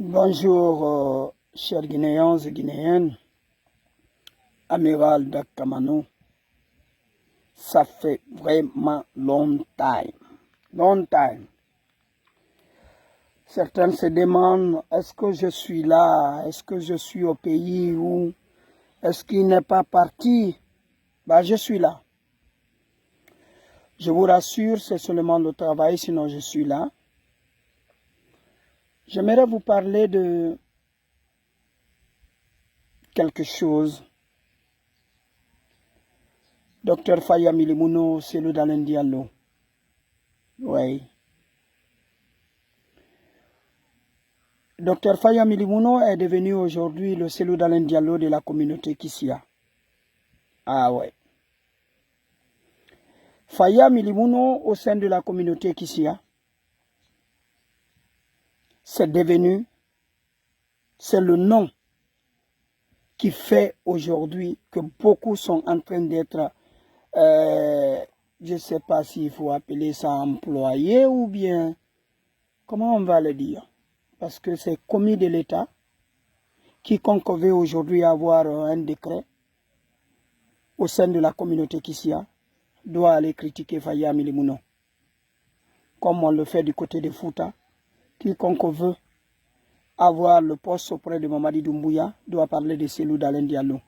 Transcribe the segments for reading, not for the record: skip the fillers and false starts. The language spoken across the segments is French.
Bonjour, chers Guinéens et Guinéennes, amiral de Kamano. Ça fait vraiment longtemps. Certains se demandent, est-ce que je suis là? Est-ce que je suis au pays ou est-ce qu'il n'est pas parti? Je suis là. Je vous rassure, c'est seulement le travail, sinon je suis là. J'aimerais vous parler de quelque chose. Docteur Faya Milimono, c'est le Dalen Diallo. Oui. Docteur Faya Milimono est devenu aujourd'hui le Cellou Dalen Diallo de la communauté Kissia. Ah ouais. Faya Milimono au sein de la communauté Kissia, c'est le nom qui fait aujourd'hui que beaucoup sont en train d'être, je ne sais pas s'il faut appeler ça employé ou bien, comment on va le dire? Parce que c'est commis de l'État. Quiconque veut aujourd'hui avoir un décret au sein de la communauté Kissia doit aller critiquer Faya Milimono. Comme on le fait du côté de Fouta, quiconque veut avoir le poste auprès de Mamadi Doumbouya doit parler de Cellou Dalen Diallo.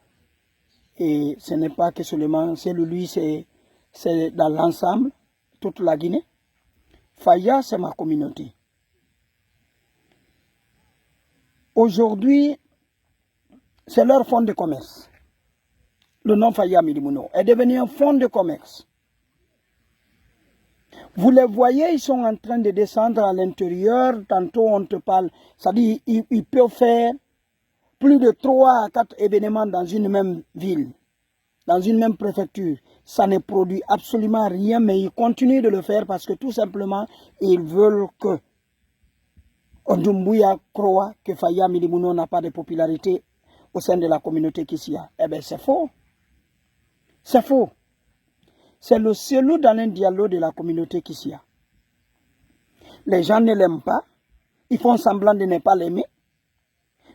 Et ce n'est pas que seulement Cellou, lui, c'est dans l'ensemble, toute la Guinée. Faya, c'est ma communauté. Aujourd'hui, c'est leur fonds de commerce. Le nom Faya Milimono est devenu un fonds de commerce. Vous les voyez, ils sont en train de descendre à l'intérieur. Tantôt, on te parle. C'est-à-dire, ils peuvent faire plus de 3 à 4 événements dans une même ville, dans une même préfecture. Ça ne produit absolument rien, mais ils continuent de le faire parce que tout simplement, ils veulent que Ondumbuya croit que Faya Milimono n'a pas de popularité au sein de la communauté Kissia. Eh bien, c'est faux. C'est faux. C'est le Cellou Dalen Diallo de la communauté Kissia. Les gens ne l'aiment pas. Ils font semblant de ne pas l'aimer.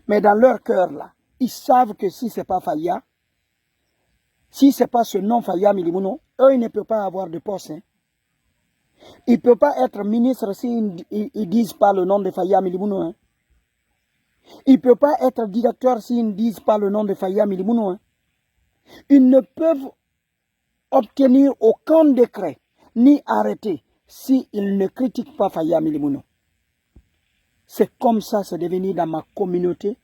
Mais dans leur cœur, là, ils savent que si ce n'est pas Faya, si ce n'est pas ce nom Faya Milimono, eux, ils ne peuvent pas avoir de poste. Hein. Ils ne peuvent pas être ministres s'ils ne disent pas le nom de Faya Milimono. Hein. Ils ne peuvent pas être directeurs s'ils ne disent pas le nom de Faya Milimono. Hein. Ils ne peuvent obtenir aucun décret ni arrêter s'ils ne critiquent pas Faya Milimono. C'est comme ça, c'est devenu dans ma communauté.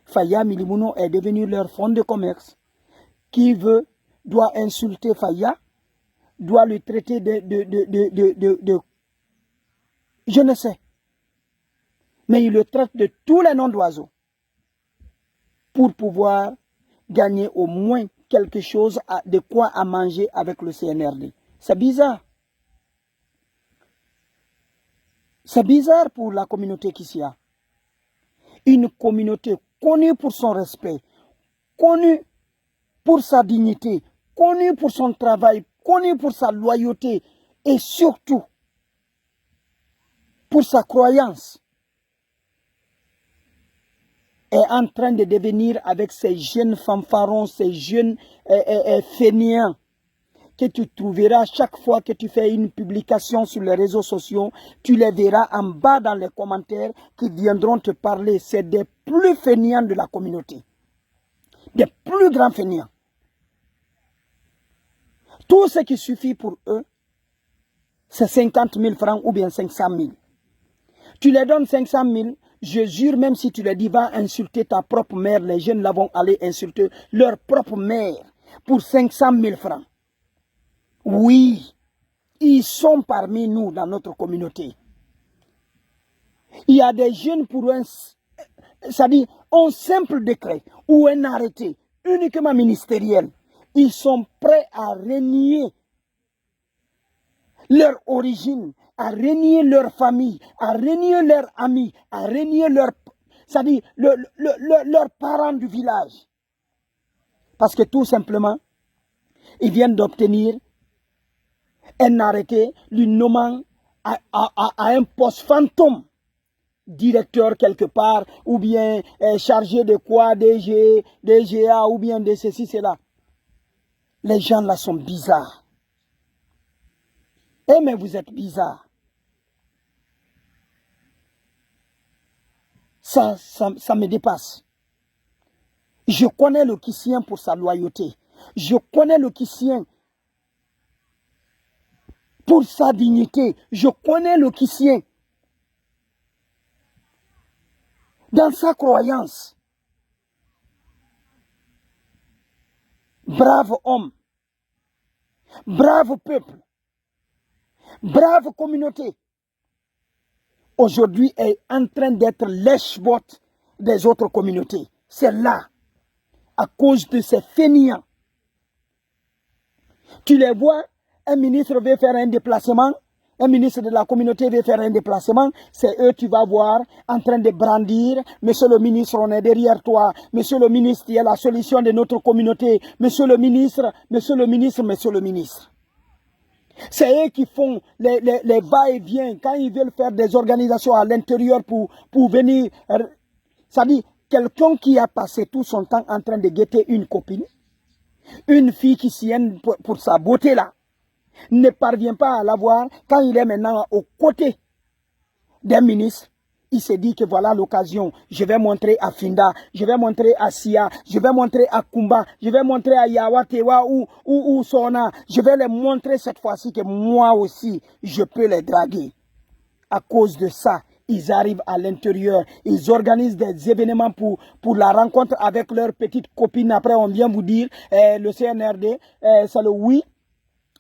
Faya Milimono est devenu leur fonds de commerce. Qui veut, doit insulter Faya, doit le traiter de je ne sais. Mais il le traite de tous les noms d'oiseaux pour pouvoir gagner au moins quelque chose, de quoi à manger avec le CNRD. C'est bizarre. C'est bizarre pour la communauté Kissia. Une communauté connue pour son respect, connue pour sa dignité, connue pour son travail, connue pour sa loyauté et surtout pour sa croyance, est en train de devenir avec ces jeunes fanfarons, ces jeunes fainéants que tu trouveras chaque fois que tu fais une publication sur les réseaux sociaux, tu les verras en bas dans les commentaires qui viendront te parler. C'est des plus fainéants de la communauté, des plus grands fainéants. Tout ce qui suffit pour eux, c'est 50 000 francs ou bien 500 000. Tu les donnes 500 000, je jure, même si tu leur dis va insulter ta propre mère, les jeunes là vont aller insulter leur propre mère pour 500 000 francs. Oui, ils sont parmi nous dans notre communauté. Il y a des jeunes pour c'est-à-dire un simple décret ou un arrêté uniquement ministériel. Ils sont prêts à renier leur origine, à renier leur famille, à renier leurs amis, à renier c'est-à-dire leurs parents du village. Parce que tout simplement, ils viennent d'obtenir un arrêté lui nommant à un poste fantôme directeur quelque part, ou bien chargé de quoi, DG, DGA, ou bien de ceci, cela. Les gens là sont bizarres. Eh mais vous êtes bizarres. Ça me dépasse. Je connais le Kissien pour sa loyauté. Je connais le Kissien pour sa dignité. Je connais le Kissien dans sa croyance. Brave homme, brave peuple, brave communauté. Aujourd'hui est en train d'être lèche-bot des autres communautés. C'est là, à cause de ces fainéants. Tu les vois, un ministre veut faire un déplacement, un ministre de la communauté veut faire un déplacement, c'est eux, tu vas voir, en train de brandir, monsieur le ministre, on est derrière toi, monsieur le ministre, il y a la solution de notre communauté, monsieur le ministre, monsieur le ministre, monsieur le ministre. C'est eux qui font les va-et-vient quand ils veulent faire des organisations à l'intérieur pour venir. Ça dit, quelqu'un qui a passé tout son temps en train de guetter une copine, une fille qui s'y aime pour sa beauté là, ne parvient pas à l'avoir quand il est maintenant aux côtés d'un ministre. Il se dit que voilà l'occasion, je vais montrer à Finda, je vais montrer à Sia, je vais montrer à Kumba, je vais montrer à Yawatewa ou Sona, je vais les montrer cette fois-ci que moi aussi, je peux les draguer. À cause de ça, ils arrivent à l'intérieur, ils organisent des événements pour la rencontre avec leurs petites copines. Après, on vient vous dire, le CNRD, c'est le oui.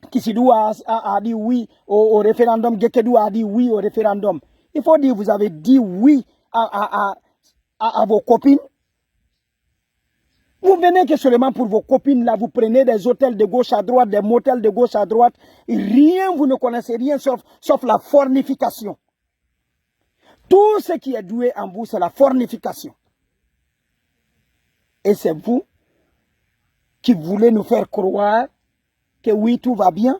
Kissidou a dit oui au référendum, Gekedou a dit oui au référendum. Il faut dire, vous avez dit oui à vos copines. Vous venez que seulement pour vos copines, là, vous prenez des hôtels de gauche à droite, des motels de gauche à droite. Et rien, vous ne connaissez rien sauf la fornification. Tout ce qui est doué en vous, c'est la fornification. Et c'est vous qui voulez nous faire croire que oui, tout va bien.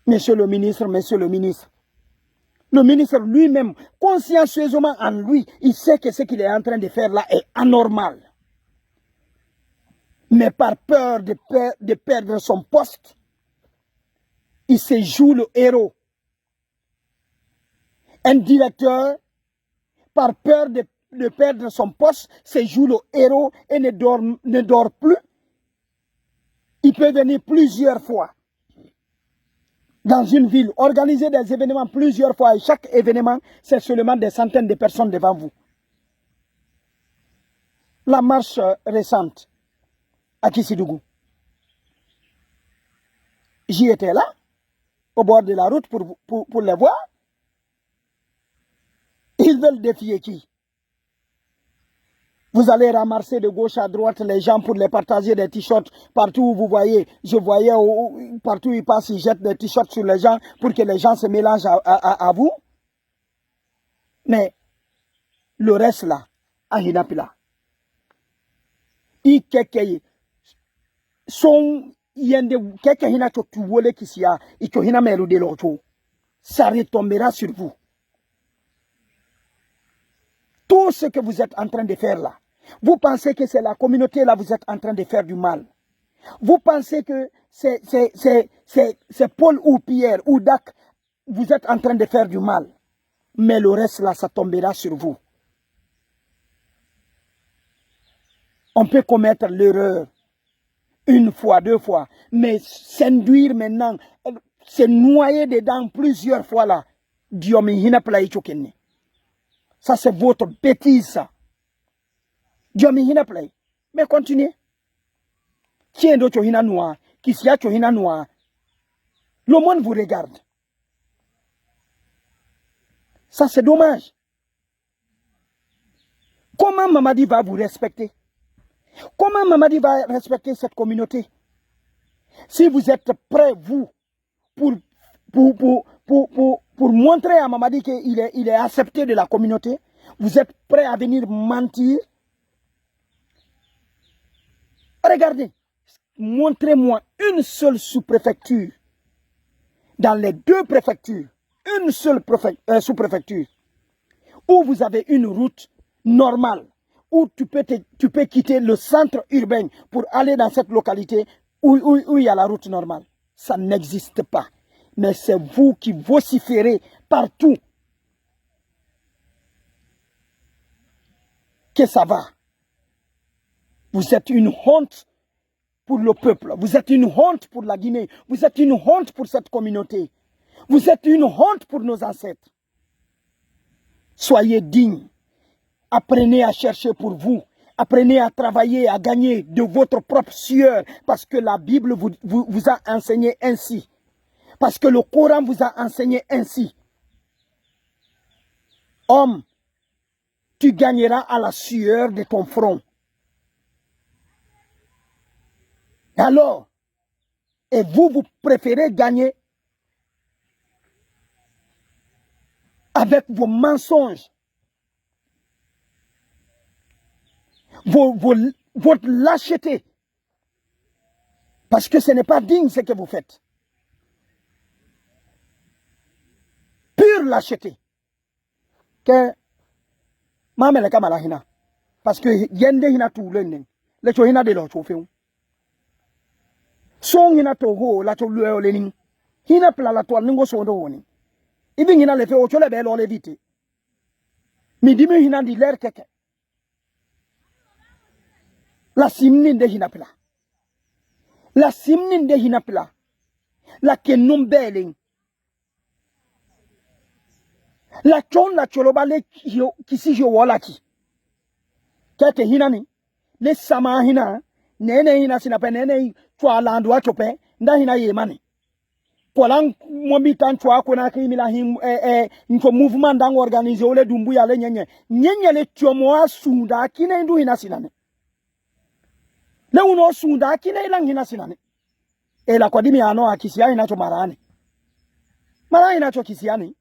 Monsieur le ministre, monsieur le ministre. Le ministre lui-même, consciencieusement en lui, il sait que ce qu'il est en train de faire là est anormal. Mais par peur de perdre son poste, il se joue le héros. Un directeur, par peur de perdre son poste, se joue le héros et ne dort plus. Il peut venir plusieurs fois dans une ville, organiser des événements plusieurs fois, et chaque événement, c'est seulement des centaines de personnes devant vous. La marche récente à Kissidougou, j'y étais là, au bord de la route pour les voir. Ils veulent défier qui? Vous allez ramasser de gauche à droite les gens pour les partager des t-shirts partout où vous voyez. Je voyais partout où ils passent, ils jettent des t-shirts sur les gens pour que les gens se mélangent à vous. Mais le reste là, à Hinapila, ça retombera sur vous. Tout ce que vous êtes en train de faire là, vous pensez que c'est la communauté là, vous êtes en train de faire du mal. Vous pensez que c'est Paul ou Pierre ou Dak, vous êtes en train de faire du mal. Mais le reste là, ça tombera sur vous. On peut commettre l'erreur une fois, deux fois, mais s'induire maintenant, se noyer dedans plusieurs fois là, ça c'est votre bêtise ça. Mais continuez. Tiens d'autres hina noir, qui s'y a hina noir. Le monde vous regarde. Ça c'est dommage. Comment Mamadi va vous respecter? Comment Mamadi va respecter cette communauté? Si vous êtes prêts, vous, pour montrer à Mamadi qu'il est accepté de la communauté, vous êtes prêts à venir mentir? Regardez, montrez-moi une seule sous-préfecture dans les deux préfectures une seule sous-préfecture où vous avez une route normale, où tu peux quitter le centre urbain pour aller dans cette localité où il y a la route normale. Ça n'existe pas. Mais c'est vous qui vociférez partout que ça va. Vous êtes une honte pour le peuple. Vous êtes une honte pour la Guinée. Vous êtes une honte pour cette communauté. Vous êtes une honte pour nos ancêtres. Soyez dignes. Apprenez à chercher pour vous. Apprenez à travailler, à gagner de votre propre sueur. Parce que la Bible vous a enseigné ainsi. Parce que le Coran vous a enseigné ainsi. Homme, tu gagneras à la sueur de ton front. Alors, et vous préférez gagner avec vos mensonges, votre lâcheté. Parce que ce n'est pas digne ce que vous faites. Pure lâcheté. Que mamele kamala hina. Parce que yende hina tout le le cho hina de lo cho feu. Son hina to ho la cho le lening. Hina pla la to ningo so do woni. Ibi hina le fe o cho le be lo le vite. Mi dimi hina di ler keke. La simni de hina pla. La simni de hina pla. La kenum beling. La chon la choloba le kisi jo wala ki. Kete hina ni. Le sama hina. Nene hina sinape nene chwa landwa chope. Nda hina ye mani. Polang mwambi tan chwa kuna kimila him nko mouvement dang organize ole dumbu ya le nyenye. Nyenye le chomoa sunda kine ndu hina sinane. Le uno sunda kine ilang hina sinane. E la kwa dimi ano akisia hina cho marane. Marane hina cho kisiani.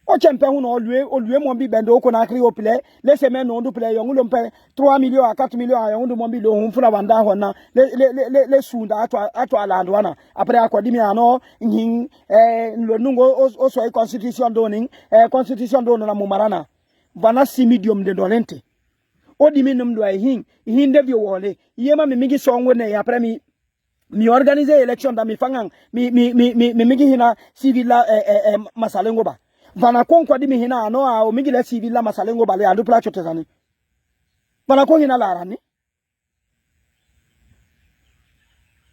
O chempe uno olue mwambi bendo kuna kri opile. Le semaine on du pile yongu lompe 3 millions à 4 millions à yongu mwambi lo humfuna wanda hona. Le sunda ato alandwana. Après a kwa dimi ano nging lo nungo oswa constitution doning. Constitution dono na mumarana. Vana si medium de dolente. O dimi numdo hin devyo wole. Yema mi mingi songwe ne après mi organiser élection dans mi fangang mi mingi hina civil la masalengo ba vana kon kwa dimi hina ano a o mingi la civil la masalengo ba le andu placho tezani vana kon hina la rani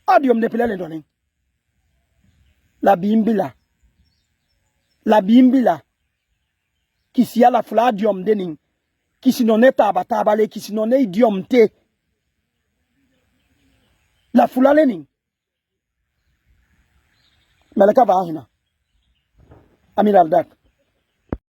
adiom de pelele ndoni la bimbila kisi ala fla diom dening kisi none taba le kisi none idiom te la fula lening Meleka va hina. Amiral Dak.